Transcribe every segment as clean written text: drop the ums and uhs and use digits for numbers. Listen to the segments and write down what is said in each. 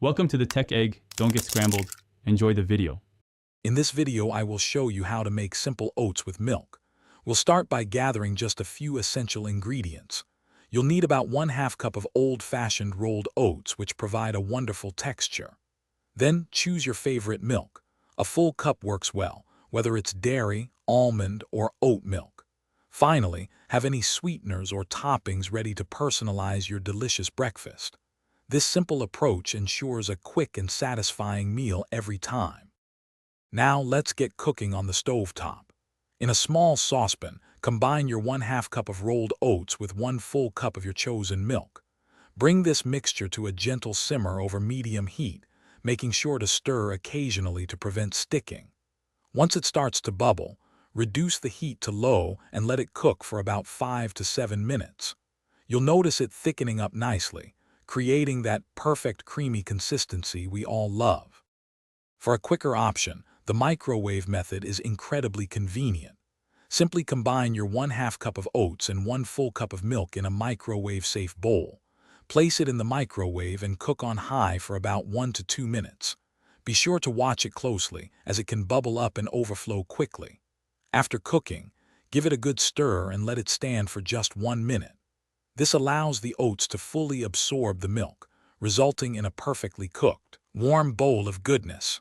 Welcome to the Tech Egg. Don't get scrambled. Enjoy the video. In this video, I will show you how to make simple oats with milk. We'll start by gathering just a few essential ingredients. You'll need about 1/2 cup of old-fashioned rolled oats, which provide a wonderful texture. Then choose your favorite milk. A full cup works well, whether it's dairy, almond, or oat milk. Finally, have any sweeteners or toppings ready to personalize your delicious breakfast. This simple approach ensures a quick and satisfying meal every time. Now let's get cooking on the stovetop. In a small saucepan, combine your 1/2 cup of rolled oats with 1 full cup of your chosen milk. Bring this mixture to a gentle simmer over medium heat, making sure to stir occasionally to prevent sticking. Once it starts to bubble, reduce the heat to low and let it cook for about 5 to 7 minutes. You'll notice it thickening up nicely, creating that perfect creamy consistency we all love. For a quicker option, the microwave method is incredibly convenient. Simply combine your 1/2 cup of oats and 1 full cup of milk in a microwave-safe bowl. Place it in the microwave and cook on high for about 1 to 2 minutes. Be sure to watch it closely, as it can bubble up and overflow quickly. After cooking, give it a good stir and let it stand for just 1 minute. This allows the oats to fully absorb the milk, resulting in a perfectly cooked, warm bowl of goodness.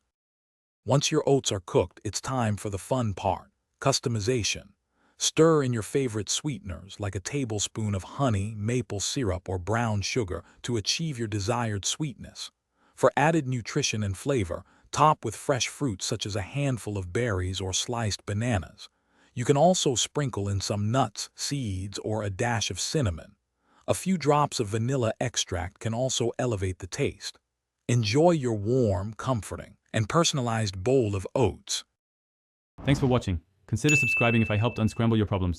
Once your oats are cooked, it's time for the fun part, customization. Stir in your favorite sweeteners like a tablespoon of honey, maple syrup, or brown sugar to achieve your desired sweetness. For added nutrition and flavor, top with fresh fruits such as a handful of berries or sliced bananas. You can also sprinkle in some nuts, seeds, or a dash of cinnamon. A few drops of vanilla extract can also elevate the taste. Enjoy your warm, comforting, and personalized bowl of oats. Thanks for watching. Consider subscribing if I helped unscramble your problems.